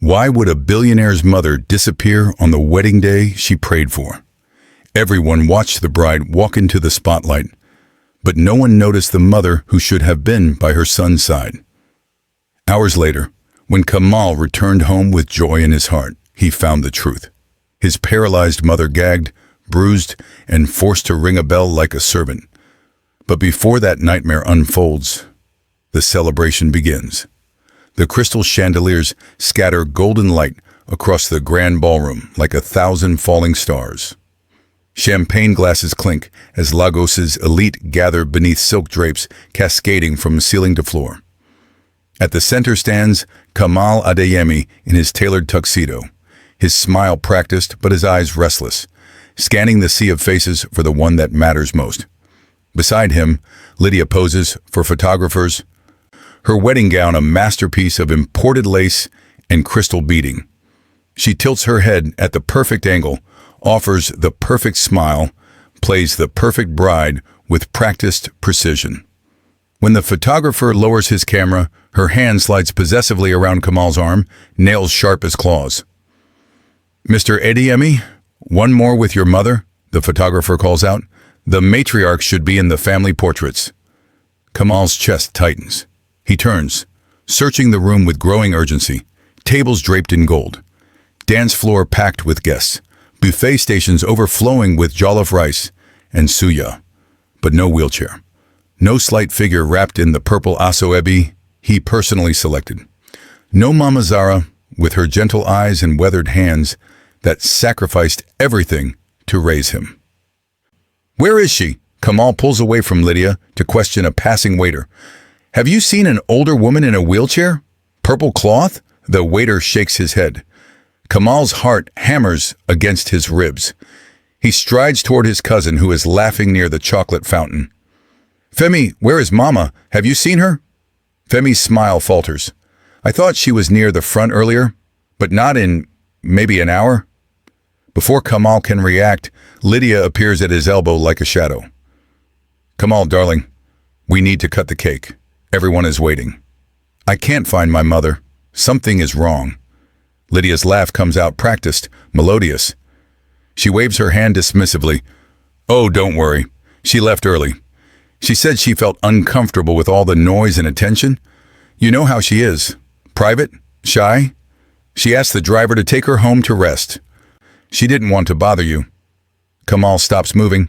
Why would a billionaire's mother disappear on the wedding day she prayed for? Everyone watched the bride walk into the spotlight, but no one noticed the mother who should have been by her son's side. Hours later, when Kamal returned home with joy in his heart, he found the truth. His paralyzed mother gagged, bruised, and forced to ring a bell like a servant. But before that nightmare unfolds, the celebration begins. The crystal chandeliers scatter golden light across the grand ballroom like 1,000 falling stars. Champagne glasses clink as Lagos's elite gather beneath silk drapes cascading from ceiling to floor. At the center stands Kamal Adeyemi in his tailored tuxedo, his smile practiced but his eyes restless, scanning the sea of faces for the one that matters most. Beside him, Lydia poses for photographers, her wedding gown a masterpiece of imported lace and crystal beading. She tilts her head at the perfect angle, offers the perfect smile, plays the perfect bride with practiced precision. When the photographer lowers his camera, her hand slides possessively around Kamal's arm, nails sharp as claws. "Mr. Adeyemi, one more with your mother," the photographer calls out. "The matriarch should be in the family portraits." Kamal's chest tightens. He turns, searching the room with growing urgency. Tables draped in gold. Dance floor packed with guests. Buffet stations overflowing with jollof rice and suya. But no wheelchair. No slight figure wrapped in the purple asoebi he personally selected. No Mama Zara, with her gentle eyes and weathered hands that sacrificed everything to raise him. "Where is she?" Kamal pulls away from Lydia to question a passing waiter. "Have you seen an older woman in a wheelchair? Purple cloth?" The waiter shakes his head. Kamal's heart hammers against his ribs. He strides toward his cousin who is laughing near the chocolate fountain. "Femi, where is Mama? Have you seen her?" Femi's smile falters. "I thought she was near the front earlier, but not in maybe an hour." Before Kamal can react, Lydia appears at his elbow like a shadow. "Kamal, darling, we need to cut the cake. Everyone is waiting." "I can't find my mother. Something is wrong." Lydia's laugh comes out practiced, melodious. She waves her hand dismissively. "Oh, don't worry. She left early. She said she felt uncomfortable with all the noise and attention. You know how she is. Private, shy. She asked the driver to take her home to rest. She didn't want to bother you." Kamal stops moving,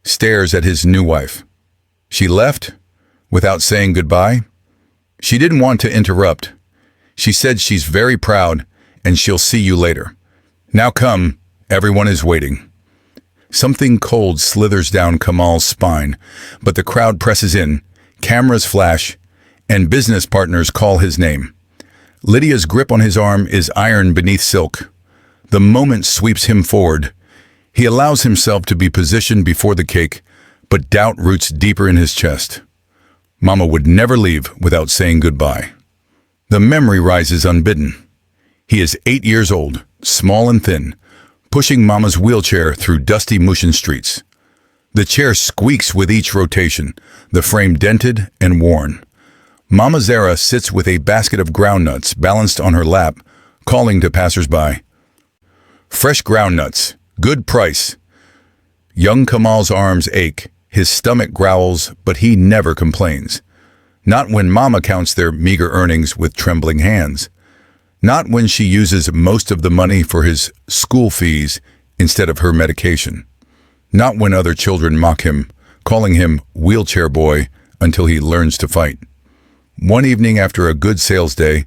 stares at his new wife. "She left without saying goodbye?" "She didn't want to interrupt. She said she's very proud and she'll see you later. Now come, everyone is waiting." Something cold slithers down Kamal's spine, but the crowd presses in, cameras flash, and business partners call his name. Lydia's grip on his arm is iron beneath silk. The moment sweeps him forward. He allows himself to be positioned before the cake, but doubt roots deeper in his chest. Mama would never leave without saying goodbye. The memory rises unbidden. He is 8 years old, small and thin, pushing Mama's wheelchair through dusty Mushin streets. The chair squeaks with each rotation, the frame dented and worn. Mama Zara sits with a basket of groundnuts balanced on her lap, calling to passers-by. "Fresh groundnuts, good price." Young Kamal's arms ache, his stomach growls, but he never complains. Not when Mama counts their meager earnings with trembling hands. Not when she uses most of the money for his school fees instead of her medication. Not when other children mock him, calling him wheelchair boy until he learns to fight. One evening after a good sales day,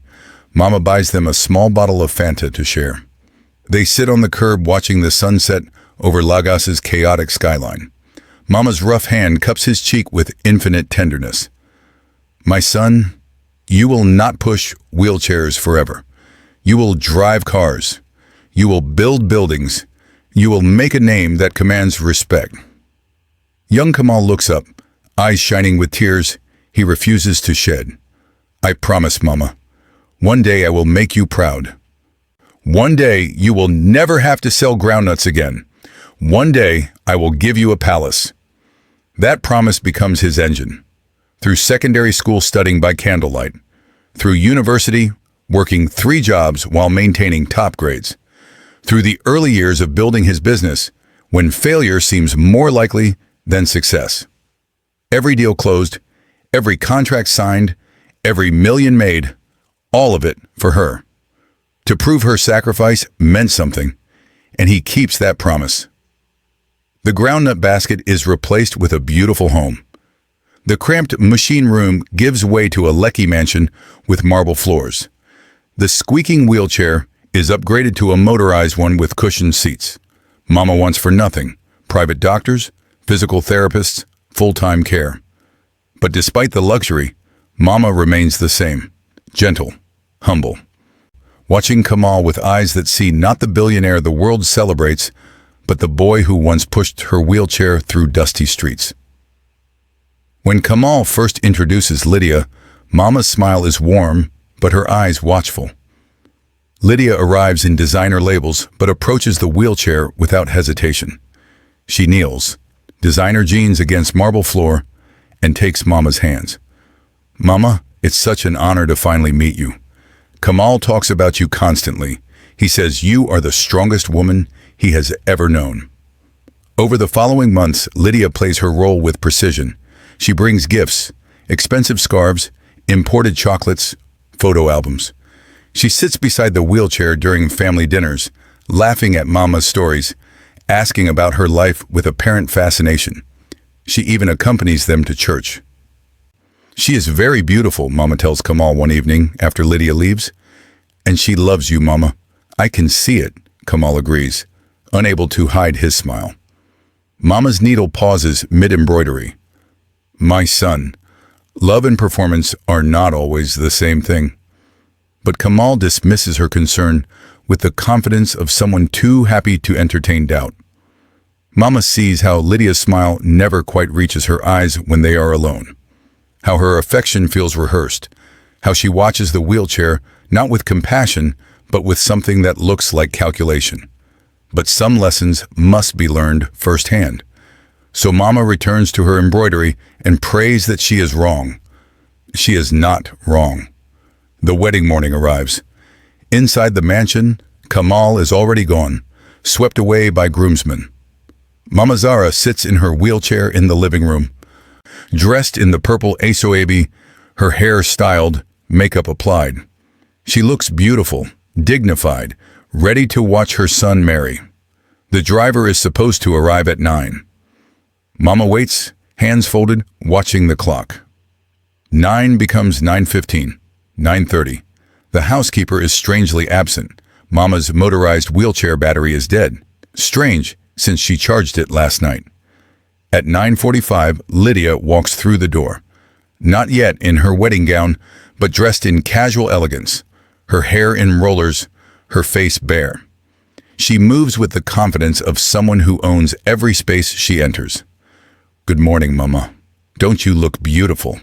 Mama buys them a small bottle of Fanta to share. They sit on the curb watching the sunset over Lagos's chaotic skyline. Mama's rough hand cups his cheek with infinite tenderness. "My son, you will not push wheelchairs forever. You will drive cars. You will build buildings. You will make a name that commands respect." Young Kamal looks up, eyes shining with tears he refuses to shed. "I promise, Mama. One day I will make you proud. One day you will never have to sell groundnuts again. One day I will give you a palace." That promise becomes his engine. Through secondary school studying by candlelight. Through university, working 3 jobs while maintaining top grades. Through the early years of building his business, when failure seems more likely than success. Every deal closed, every contract signed, every million made, all of it for her. To prove her sacrifice meant something, and he keeps that promise. The groundnut basket is replaced with a beautiful home. The cramped machine room gives way to a Lecky mansion with marble floors. The squeaking wheelchair is upgraded to a motorized one with cushioned seats. Mama wants for nothing: private doctors, physical therapists, full-time care. But despite the luxury, Mama remains the same: gentle, humble. Watching Kamal with eyes that see not the billionaire the world celebrates, but the boy who once pushed her wheelchair through dusty streets. When Kamal first introduces Lydia, Mama's smile is warm, but her eyes watchful. Lydia arrives in designer labels, but approaches the wheelchair without hesitation. She kneels, designer jeans against marble floor, and takes Mama's hands. "Mama, it's such an honor to finally meet you. Kamal talks about you constantly. He says you are the strongest woman he has ever known." Over the following months, Lydia plays her role with precision. She brings gifts, expensive scarves, imported chocolates, photo albums. She sits beside the wheelchair during family dinners, laughing at Mama's stories, asking about her life with apparent fascination. She even accompanies them to church. "She is very beautiful," Mama tells Kamal one evening after Lydia leaves. "And she loves you, Mama. I can see it," Kamal agrees, unable to hide his smile. Mama's needle pauses mid-embroidery. "My son, love and performance are not always the same thing." But Kamal dismisses her concern with the confidence of someone too happy to entertain doubt. Mama sees how Lydia's smile never quite reaches her eyes when they are alone, how her affection feels rehearsed, how she watches the wheelchair not with compassion, but with something that looks like calculation. But some lessons must be learned firsthand. So Mama returns to her embroidery and prays that she is wrong. She is not wrong. The wedding morning arrives. Inside the mansion, Kamal is already gone, swept away by groomsmen. Mama Zara sits in her wheelchair in the living room, dressed in the purple asoebi, her hair styled, makeup applied. She looks beautiful, dignified, ready to watch her son marry. The driver is supposed to arrive at 9. Mama waits, hands folded, watching the clock. 9 becomes 9:15, 9:30. The housekeeper is strangely absent. Mama's motorized wheelchair battery is dead. Strange, since she charged it last night. At 9:45, Lydia walks through the door. Not yet in her wedding gown, but dressed in casual elegance. Her hair in rollers, her face bare. She moves with the confidence of someone who owns every space she enters. "Good morning, Mama. Don't you look beautiful?"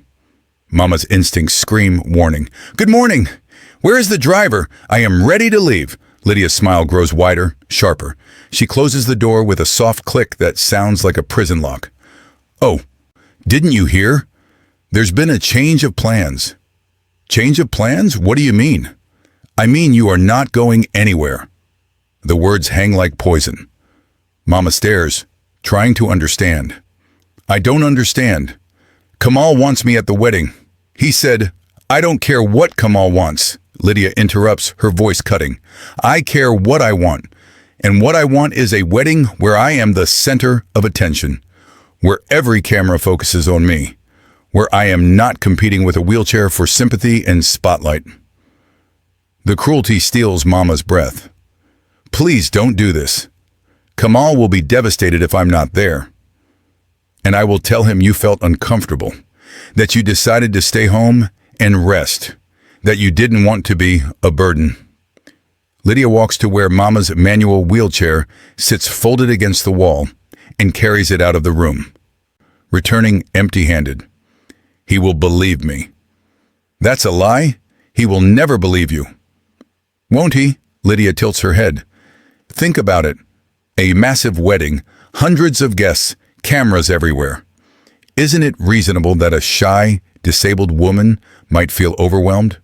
Mama's instincts scream warning. "Good morning! Where is the driver? I am ready to leave." Lydia's smile grows wider, sharper. She closes the door with a soft click that sounds like a prison lock. "Oh, didn't you hear? There's been a change of plans." "Change of plans? What do you mean?" "I mean you are not going anywhere." The words hang like poison. Mama stares, trying to understand. "I don't understand. Kamal wants me at the wedding. He said, I don't care what Kamal wants." Lydia interrupts, her voice cutting. "I care what I want. And what I want is a wedding where I am the center of attention, where every camera focuses on me, where I am not competing with a wheelchair for sympathy and spotlight." The cruelty steals Mama's breath. "Please don't do this. Kamal will be devastated if I'm not there. And I will tell him you felt uncomfortable, that you decided to stay home and rest, that you didn't want to be a burden." Lydia walks to where Mama's manual wheelchair sits folded against the wall and carries it out of the room, returning empty-handed. "He will believe me." "That's a lie. He will never believe you." "Won't he?" Lydia tilts her head. "Think about it. A massive wedding, hundreds of guests, cameras everywhere. Isn't it reasonable that a shy, disabled woman might feel overwhelmed?"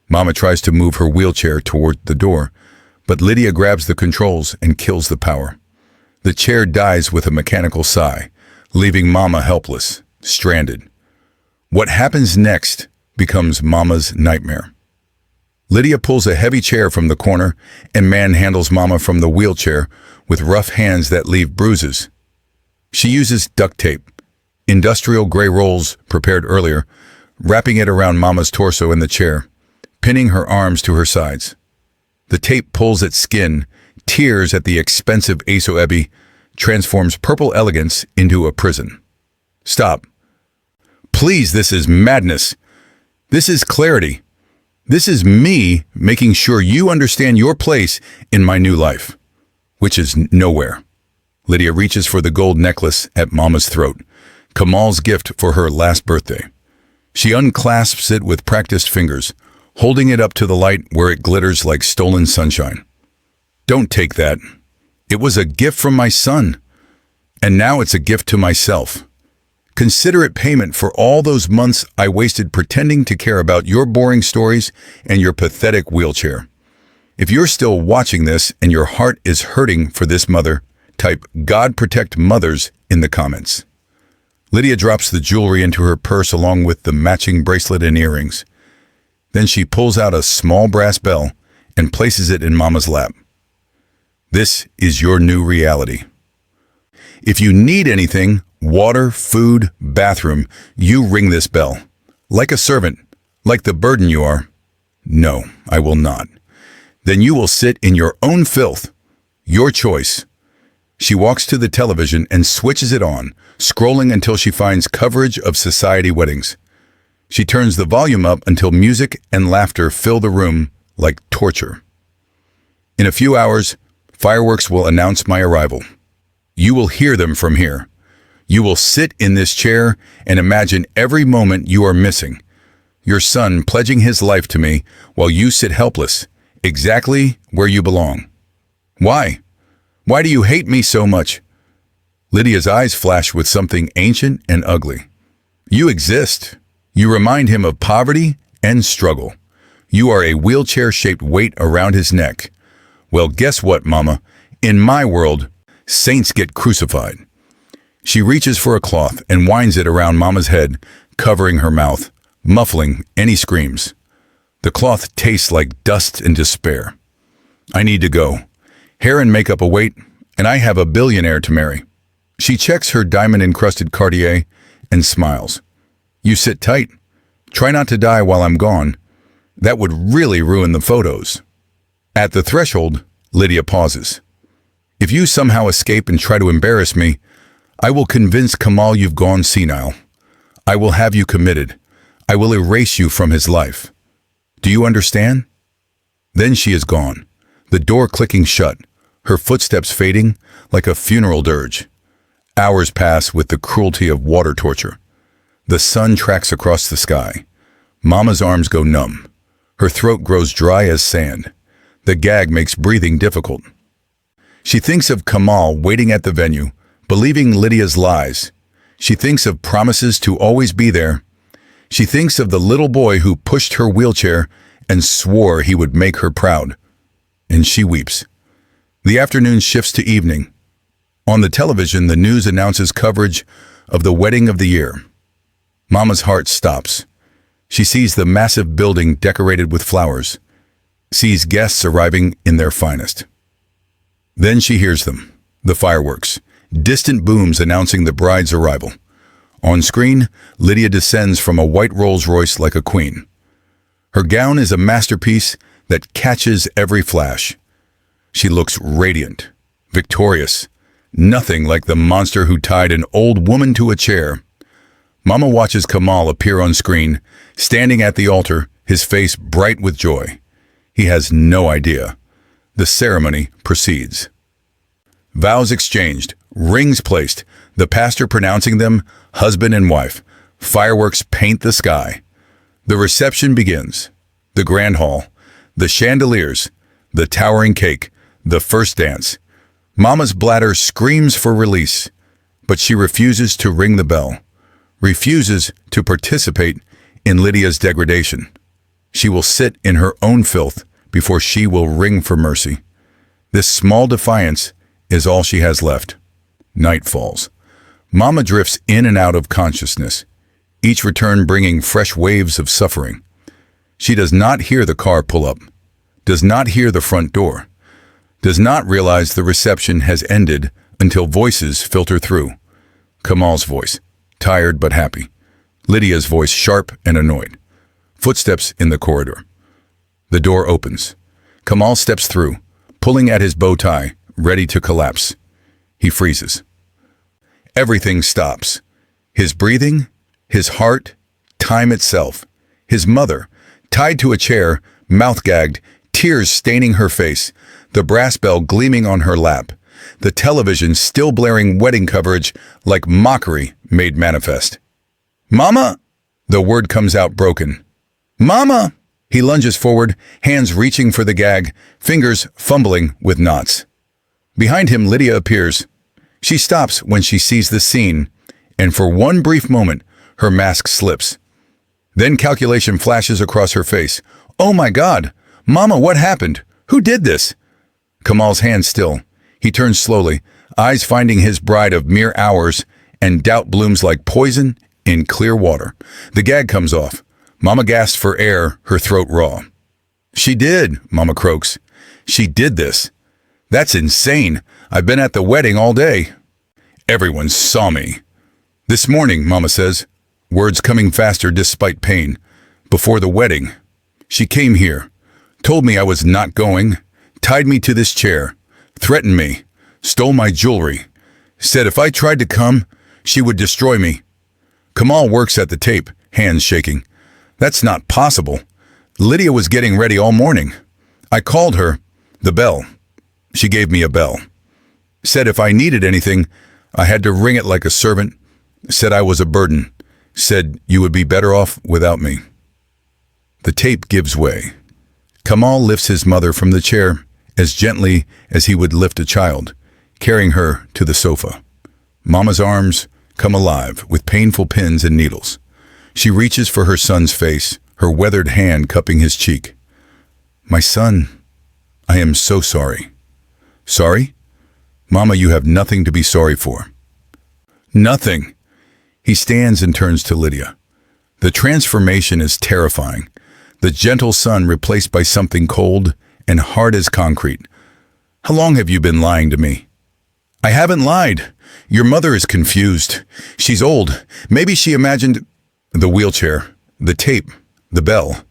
Mama tries to move her wheelchair toward the door, but Lydia grabs the controls and kills the power. The chair dies with a mechanical sigh, leaving Mama helpless, stranded. What happens next becomes Mama's nightmare. Lydia pulls a heavy chair from the corner and manhandles Mama from the wheelchair with rough hands that leave bruises. She uses duct tape, industrial gray rolls prepared earlier, wrapping it around Mama's torso in the chair, pinning her arms to her sides. The tape pulls at skin, tears at the expensive asoebi, transforms purple elegance into a prison. Stop. Please, this is madness. This is clarity. This is me making sure you understand your place in my new life, which is nowhere. Lydia reaches for the gold necklace at Mama's throat, Kamal's gift for her last birthday. She unclasps it with practiced fingers, holding it up to the light where it glitters like stolen sunshine. Don't take that. It was a gift from my son, and now it's a gift to myself. Consider it payment for all those months I wasted pretending to care about your boring stories and your pathetic wheelchair. If you're still watching this and your heart is hurting for this mother, type "God protect mothers" in the comments. Lydia drops the jewelry into her purse along with the matching bracelet and earrings. Then she pulls out a small brass bell and places it in Mama's lap. This is your new reality. If you need anything, water, food, bathroom, you ring this bell. Like a servant, like the burden you are. No, I will not. Then you will sit in your own filth. Your choice. She walks to the television and switches it on, scrolling until she finds coverage of society weddings. She turns the volume up until music and laughter fill the room like torture. In a few hours, fireworks will announce my arrival. You will hear them from here. You will sit in this chair and imagine every moment you are missing. Your son pledging his life to me while you sit helpless, exactly where you belong. Why? Why do you hate me so much? Lydia's eyes flash with something ancient and ugly. You exist. You remind him of poverty and struggle. You are a wheelchair-shaped weight around his neck. Well, guess what, Mama? In my world, saints get crucified. She reaches for a cloth and winds it around Mama's head, covering her mouth, muffling any screams. The cloth tastes like dust and despair. I need to go. Hair and makeup await, and I have a billionaire to marry. She checks her diamond-encrusted Cartier and smiles. You sit tight. Try not to die while I'm gone. That would really ruin the photos. At the threshold, Lydia pauses. If you somehow escape and try to embarrass me, I will convince Kamal you've gone senile. I will have you committed. I will erase you from his life. Do you understand? Then she is gone, the door clicking shut, her footsteps fading like a funeral dirge. Hours pass with the cruelty of water torture. The sun tracks across the sky. Mama's arms go numb. Her throat grows dry as sand. The gag makes breathing difficult. She thinks of Kamal waiting at the venue, believing Lydia's lies. She thinks of promises to always be there. She thinks of the little boy who pushed her wheelchair and swore he would make her proud. And she weeps. The afternoon shifts to evening. On the television, the news announces coverage of the wedding of the year. Mama's heart stops. She sees the massive building decorated with flowers, sees guests arriving in their finest. Then she hears them, the fireworks, distant booms announcing the bride's arrival. On screen, Lydia descends from a white Rolls-Royce like a queen. Her gown is a masterpiece that catches every flash. She looks radiant, victorious, nothing like the monster who tied an old woman to a chair. Mama watches Kamal appear on screen, standing at the altar, his face bright with joy. He has no idea. The ceremony proceeds. Vows exchanged, rings placed, the pastor pronouncing them husband and wife. Fireworks paint the sky. The reception begins. The grand hall, the chandeliers, the towering cake, the first dance. Mama's bladder screams for release, but she refuses to ring the bell, refuses to participate in Lydia's degradation. She will sit in her own filth before she will ring for mercy. This small defiance is all she has left. Night falls. Mama drifts in and out of consciousness, each return bringing fresh waves of suffering. She does not hear the car pull up, does not hear the front door, does not realize the reception has ended until voices filter through. Kamal's voice, tired but happy. Lydia's voice, sharp and annoyed. Footsteps in the corridor. The door opens. Kamal steps through, pulling at his bow tie, ready to collapse. He freezes. Everything stops. His breathing, his heart, time itself. His mother, tied to a chair, mouth gagged, tears staining her face, the brass bell gleaming on her lap, the television still blaring wedding coverage like mockery made manifest. "Mama!" The word comes out broken. "Mama!" He lunges forward, hands reaching for the gag, fingers fumbling with knots. Behind him, Lydia appears. She stops when she sees the scene, and for one brief moment, her mask slips. Then calculation flashes across her face. "Oh my God! Mama, what happened? Who did this?" Kamal's hands still. He turns slowly, eyes finding his bride of mere hours, and doubt blooms like poison in clear water. The gag comes off. Mama gasps for air, her throat raw. "She did," Mama croaks. "She did this. That's insane. I've been at the wedding all day. Everyone saw me." "This morning," Mama says, words coming faster despite pain. "Before the wedding. She came here, told me I was not going, tied me to this chair, threatened me, stole my jewelry, said if I tried to come, she would destroy me." Kamal works at the tape, hands shaking. "That's not possible. Lydia was getting ready all morning. I called her. The bell. She gave me a bell. Said if I needed anything, I had to ring it like a servant. Said I was a burden. Said you would be better off without me." The tape gives way. Kamal lifts his mother from the chair as gently as he would lift a child, carrying her to the sofa. Mama's arms come alive with painful pins and needles. She reaches for her son's face, her weathered hand cupping his cheek. "My son, I am so sorry." "Sorry? Mama, you have nothing to be sorry for." "Nothing." He stands and turns to Lydia. The transformation is terrifying. The gentle son replaced by something cold and hard as concrete. "How long have you been lying to me?" "I haven't lied. Your mother is confused. She's old. Maybe she imagined—" The wheelchair, the tape, the bell.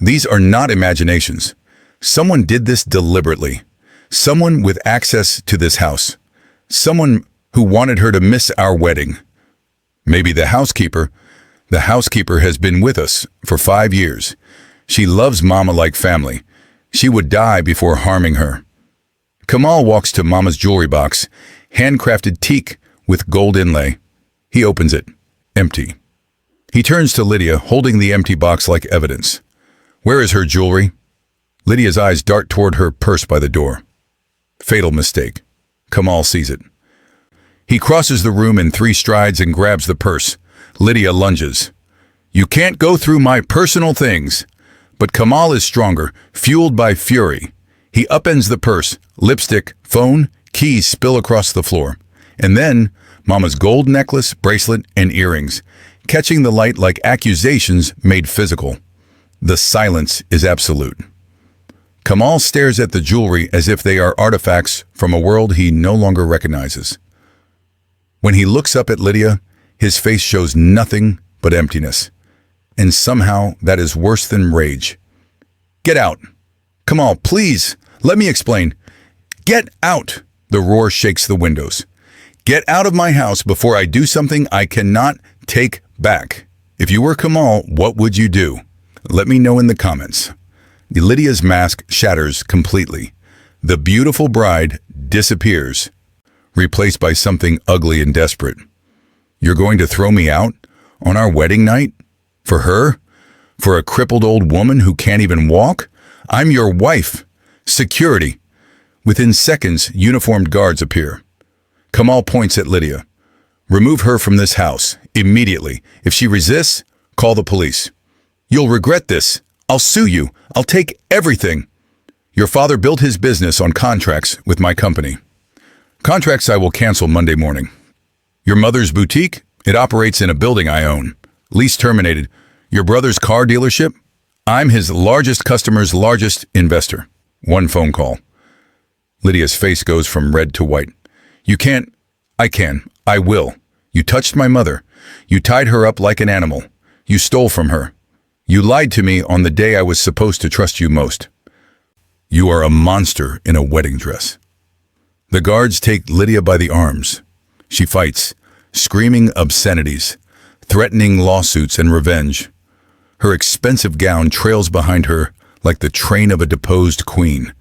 These are not imaginations. Someone did this deliberately. Someone with access to this house. Someone who wanted her to miss our wedding. Maybe the housekeeper. The housekeeper has been with us for 5 years. She loves Mama like family. She would die before harming her. Kamal walks to Mama's jewelry box, handcrafted teak with gold inlay. He opens it. Empty. He turns to Lydia, holding the empty box like evidence. "Where is her jewelry?" Lydia's eyes dart toward her purse by the door. Fatal mistake. Kamal sees it. He crosses the room in 3 strides and grabs the purse. Lydia lunges. "You can't go through my personal things." But Kamal is stronger, fueled by fury. He upends the purse. Lipstick, phone, keys spill across the floor. And then, Mama's gold necklace, bracelet, and earrings, catching the light like accusations made physical. The silence is absolute. Kamal stares at the jewelry as if they are artifacts from a world he no longer recognizes. When he looks up at Lydia, his face shows nothing but emptiness. And somehow that is worse than rage. "Get out!" "Kamal, please, let me explain." "Get out!" The roar shakes the windows. "Get out of my house before I do something I cannot take back." If you were Kamal, what would you do? Let me know in the comments. Lydia's mask shatters completely. The beautiful bride disappears, replaced by something ugly and desperate. "You're going to throw me out on our wedding night? For her? For a crippled old woman who can't even walk? I'm your wife. Security." Within seconds, uniformed guards appear. Kamal points at Lydia. "Remove her from this house, immediately. If she resists, call the police." "You'll regret this," I'll sue you. I'll take everything. Your father built his business on contracts with my company. Contracts I will cancel Monday morning. Your mother's boutique? It operates in a building I own. Lease terminated. Your brother's car dealership? I'm his largest customer's largest investor. One phone call. Lydia's face goes from red to white. You can't. I can. I will. You touched my mother. You tied her up like an animal. You stole from her. You lied to me on the day I was supposed to trust you most. You are a monster in a wedding dress. The guards take Lydia by the arms. She fights, screaming obscenities, threatening lawsuits and revenge. Her expensive gown trails behind her like the train of a deposed queen,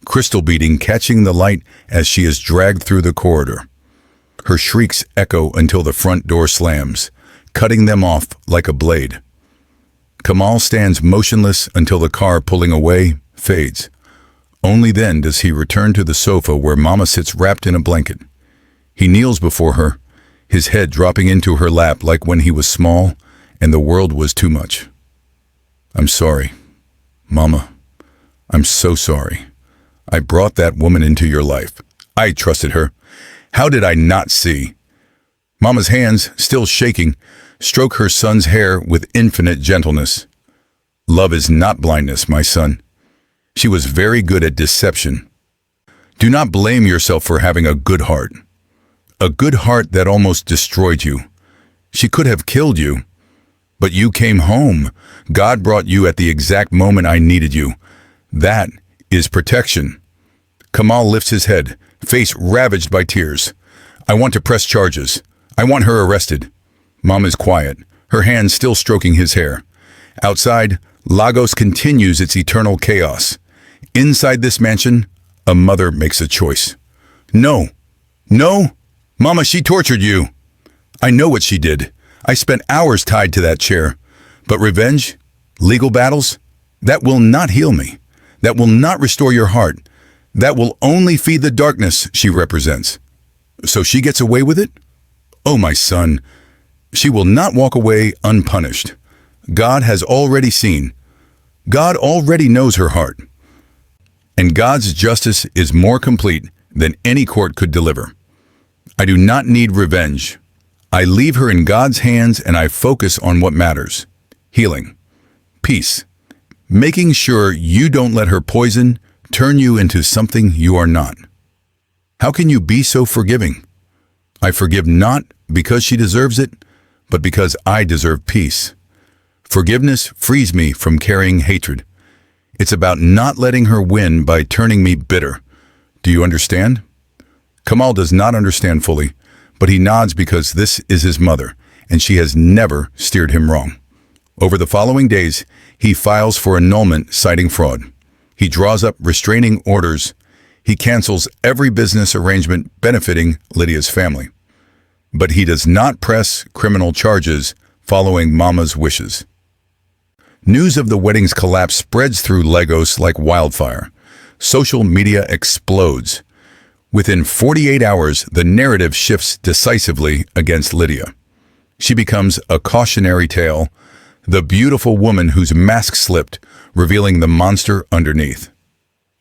crystal beating catching the light as she is dragged through the corridor. Her shrieks echo until the front door slams, cutting them off like a blade. Kamal stands motionless until the car pulling away fades. Only then does he return to the sofa where Mama sits wrapped in a blanket. He kneels before her, his head dropping into her lap like when he was small and the world was too much. I'm sorry, Mama. I'm so sorry. I brought that woman into your life. I trusted her. How did I not see? Mama's hands, still shaking, stroke her son's hair with infinite gentleness. Love is not blindness, my son. She was very good at deception. Do not blame yourself for having a good heart. A good heart that almost destroyed you. She could have killed you. But you came home. God brought you at the exact moment I needed you. That is protection. Kamal lifts his head, face ravaged by tears. I want to press charges. I want her arrested. Mom is quiet, her hand still stroking his hair. Outside, Lagos continues its eternal chaos. Inside this mansion, a mother makes a choice. No. No. Mama, she tortured you. I know what she did. I spent hours tied to that chair. But revenge, legal battles, that will not heal me. That will not restore your heart. That will only feed the darkness she represents. So she gets away with it? Oh, my son, she will not walk away unpunished. God has already seen. God already knows her heart. And God's justice is more complete than any court could deliver. I do not need revenge. I leave her in God's hands and I focus on what matters. Healing. Peace. Making sure you don't let her poison, turn you into something you are not. How can you be so forgiving? I forgive not because she deserves it, but because I deserve peace. Forgiveness frees me from carrying hatred. It's about not letting her win by turning me bitter. Do you understand? Kamal does not understand fully, but he nods because this is his mother, and she has never steered him wrong. Over the following days, he files for annulment citing fraud. He draws up restraining orders. He cancels every business arrangement benefiting Lydia's family. But he does not press criminal charges following Mama's wishes. News of the wedding's collapse spreads through Lagos like wildfire. Social media explodes. Within 48 hours, the narrative shifts decisively against Lydia. She becomes a cautionary tale, the beautiful woman whose mask slipped, revealing the monster underneath.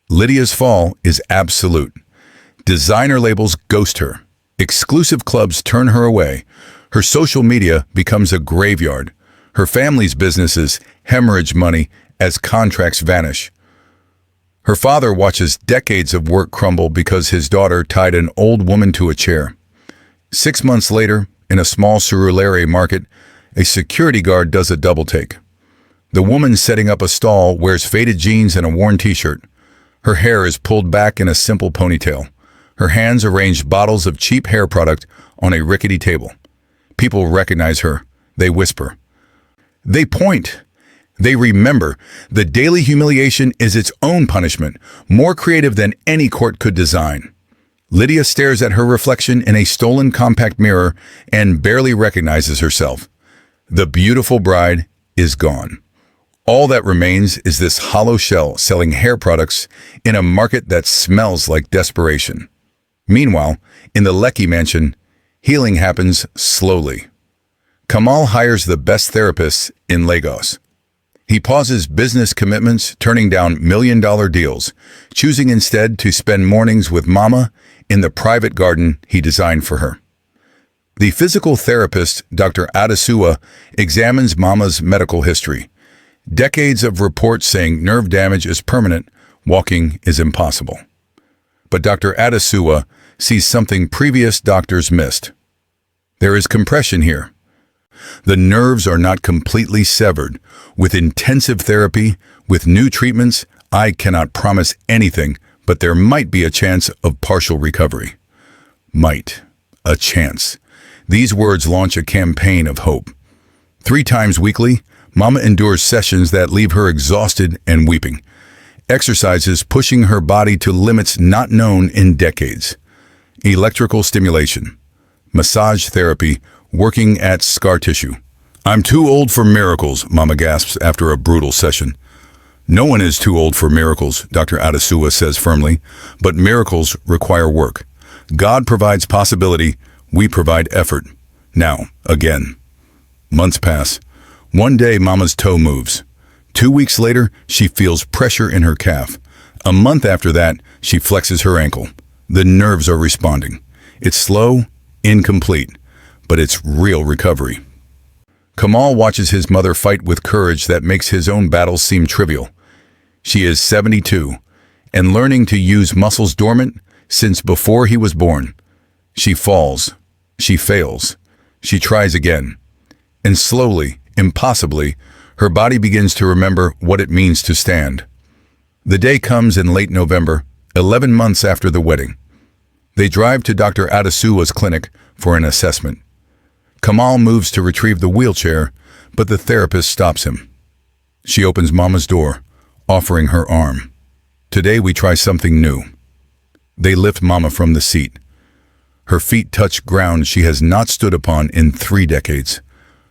Lydia's fall is absolute. Designer labels ghost her. Exclusive clubs turn her away. Her social media becomes a graveyard. Her family's businesses hemorrhage money as contracts vanish. Her father watches decades of work crumble because his daughter tied an old woman to a chair. 6 months later, in a small Surulere market, a security guard does a double take. The woman setting up a stall wears faded jeans and a worn t-shirt. Her hair is pulled back in a simple ponytail. Her hands arrange bottles of cheap hair product on a rickety table. People recognize her. They whisper. They point. They remember. The daily humiliation is its own punishment, more creative than any court could design. Lydia stares at her reflection in a stolen compact mirror and barely recognizes herself. The beautiful bride is gone. All that remains is this hollow shell selling hair products in a market that smells like desperation. Meanwhile, in the Lekki mansion, healing happens slowly. Kamal hires the best therapists in Lagos. He pauses business commitments, turning down million-dollar deals, choosing instead to spend mornings with Mama in the private garden he designed for her. The physical therapist, Dr. Adesua, examines Mama's medical history. Decades of reports saying nerve damage is permanent, walking is impossible. But Dr. Adesua sees something previous doctors missed. There is compression here. The nerves are not completely severed. With intensive therapy, with new treatments, I cannot promise anything, but there might be a chance of partial recovery. Might. A chance. These words launch a campaign of hope. 3 times weekly, Mama endures sessions that leave her exhausted and weeping. Exercises pushing her body to limits not known in decades. Electrical stimulation. Massage therapy, working at scar tissue. I'm too old for miracles, Mama gasps after a brutal session. No one is too old for miracles, Dr. Adesua says firmly, but miracles require work. God provides possibility, we provide effort. Now, again. Months pass. One day, Mama's toe moves. 2 weeks later, she feels pressure in her calf. A month after that, she flexes her ankle. The nerves are responding. It's slow, incomplete, but it's real recovery. Kamal watches his mother fight with courage that makes his own battles seem trivial. She is 72 and learning to use muscles dormant since before he was born. She falls, she fails, she tries again. And slowly, impossibly, her body begins to remember what it means to stand. The day comes in late November, 11 months after the wedding. They drive to Dr. Adesua's clinic for an assessment. Kamal moves to retrieve the wheelchair, but the therapist stops him. She opens Mama's door, offering her arm. Today we try something new. They lift Mama from the seat. Her feet touch ground she has not stood upon in 3 decades.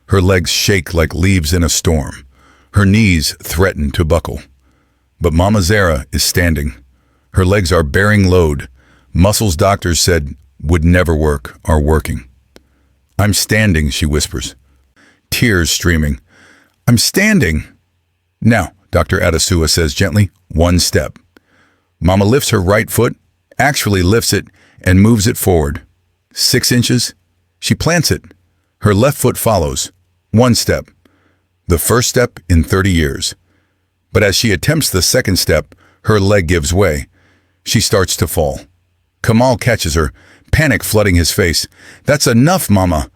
Her legs shake like leaves in a storm. Her knees threaten to buckle. But Mama Zara is standing. Her legs are bearing load. Muscles doctors said would never work are working. I'm standing, she whispers. Tears streaming. I'm standing. Now, Dr. Adesua says gently, 1 step. Mama lifts her right foot, actually lifts it, and moves it forward. 6 inches. She plants it. Her left foot follows. 1 step. The first step in 30 years. But as she attempts the second step, her leg gives way. She starts to fall. Kamal catches her, panic flooding his face. That's enough, Mama.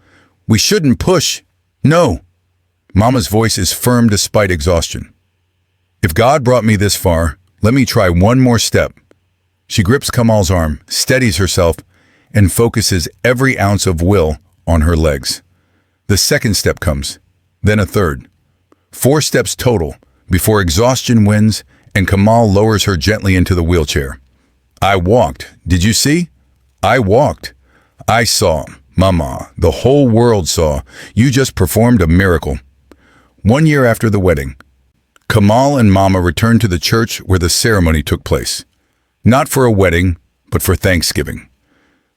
We shouldn't push. No. Mama's voice is firm despite exhaustion. If God brought me this far, let me try 1 more step. She grips Kamal's arm, steadies herself, and focuses every ounce of will on her legs. The second step comes, then a third. 4 steps total before exhaustion wins and Kamal lowers her gently into the wheelchair. I walked. Did you see? I walked. I saw. Mama, the whole world saw. You just performed a miracle. 1 year after the wedding, Kamal and Mama returned to the church where the ceremony took place. Not for a wedding, but for Thanksgiving.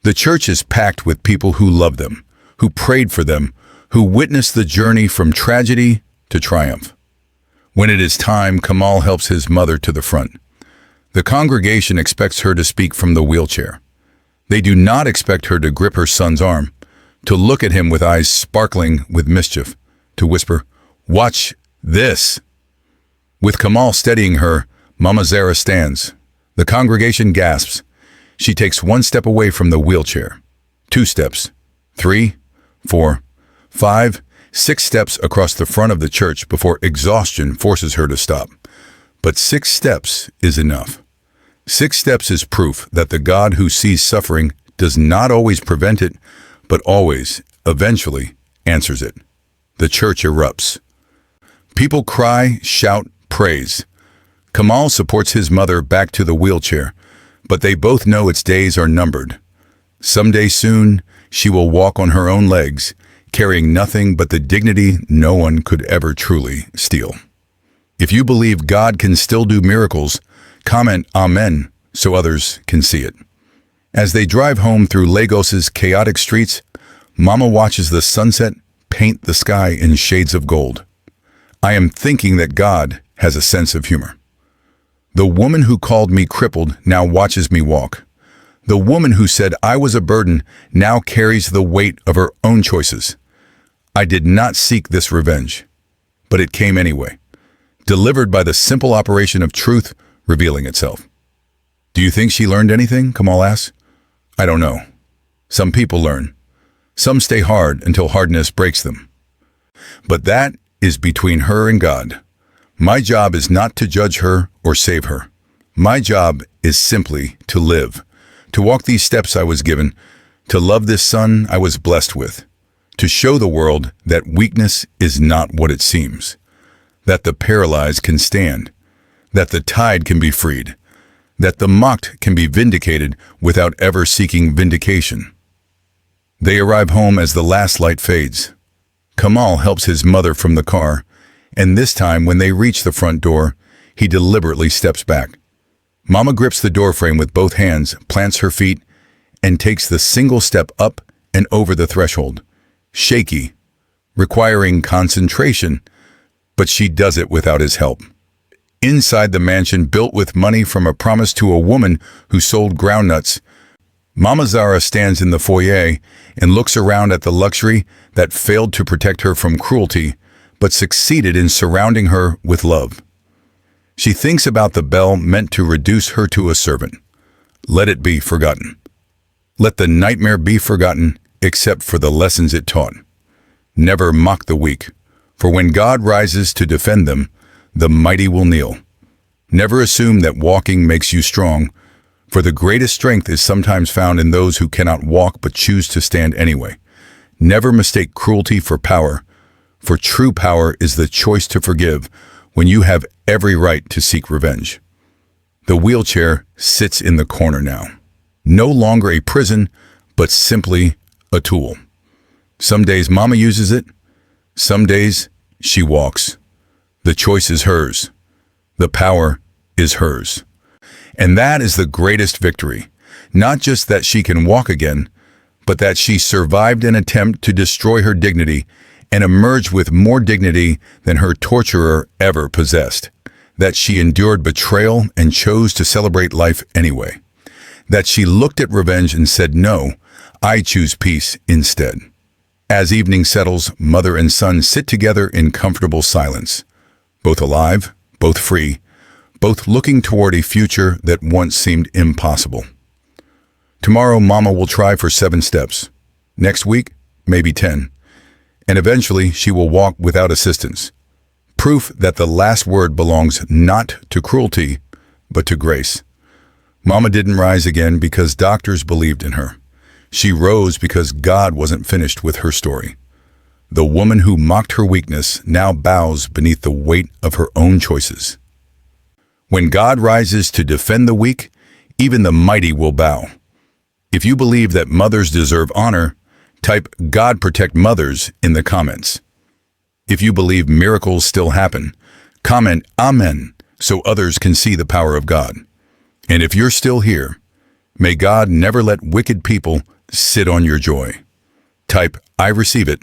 The church is packed with people who love them, who prayed for them, who witnessed the journey from tragedy to triumph. When it is time, Kamal helps his mother to the front. The congregation expects her to speak from the wheelchair. They do not expect her to grip her son's arm, to look at him with eyes sparkling with mischief, to whisper, "Watch this." With Kamal steadying her, Mama Zara stands. The congregation gasps. She takes 1 step away from the wheelchair. 2 steps. 3, 4, 5, 6 steps across the front of the church before exhaustion forces her to stop. But 6 steps is enough. 6 steps is proof that the God who sees suffering does not always prevent it, but always, eventually, answers it. The church erupts. People cry, shout, praise. Kamal supports his mother back to the wheelchair, but they both know its days are numbered. Someday soon, she will walk on her own legs, carrying nothing but the dignity no one could ever truly steal. If you believe God can still do miracles, comment Amen so others can see it. As they drive home through Lagos's chaotic streets, Mama watches the sunset paint the sky in shades of gold. I am thinking that God has a sense of humor. The woman who called me crippled now watches me walk. The woman who said I was a burden now carries the weight of her own choices. I did not seek this revenge, but it came anyway, delivered by the simple operation of truth revealing itself. Do you think she learned anything? Kamal asks. I don't know. Some people learn. Some stay hard until hardness breaks them. But that is between her and God. My job is not to judge her or save her. My job is simply to live, to walk these steps I was given, to love this son I was blessed with, to show the world that weakness is not what it seems, that the paralyzed can stand, that the tide can be freed, that the mocked can be vindicated without ever seeking vindication. They arrive home as the last light fades. Kamal helps his mother from the car, and this time when they reach the front door, he deliberately steps back. Mama grips the doorframe with both hands, plants her feet, and takes the single step up and over the threshold. Shaky, requiring concentration, but she does it without his help. Inside the mansion built with money from a promise to a woman who sold groundnuts, Mama Zara stands in the foyer and looks around at the luxury that failed to protect her from cruelty, but succeeded in surrounding her with love. She thinks about the bell meant to reduce her to a servant. Let it be forgotten. Let the nightmare be forgotten, except for the lessons it taught. Never mock the weak, for when God rises to defend them, the mighty will kneel. Never assume that walking makes you strong, for the greatest strength is sometimes found in those who cannot walk but choose to stand anyway. Never mistake cruelty for power, for true power is the choice to forgive when you have every right to seek revenge. The wheelchair sits in the corner now, no longer a prison, but simply a tool. Some days Mama uses it, some days she walks. The choice is hers. The power is hers. And that is the greatest victory. Not just that she can walk again, but that she survived an attempt to destroy her dignity and emerged with more dignity than her torturer ever possessed. That she endured betrayal and chose to celebrate life anyway. That she looked at revenge and said, no, I choose peace instead. As evening settles, mother and son sit together in comfortable silence. Both alive, both free, both looking toward a future that once seemed impossible. Tomorrow, Mama will try for 7 steps. Next week, maybe 10. And eventually, she will walk without assistance. Proof that the last word belongs not to cruelty, but to grace. Mama didn't rise again because doctors believed in her. She rose because God wasn't finished with her story. The woman who mocked her weakness now bows beneath the weight of her own choices. When God rises to defend the weak, even the mighty will bow. If you believe that mothers deserve honor, type "God protect mothers" in the comments. If you believe miracles still happen, comment "Amen" so others can see the power of God. And if you're still here, may God never let wicked people sit on your joy. Type "I receive it"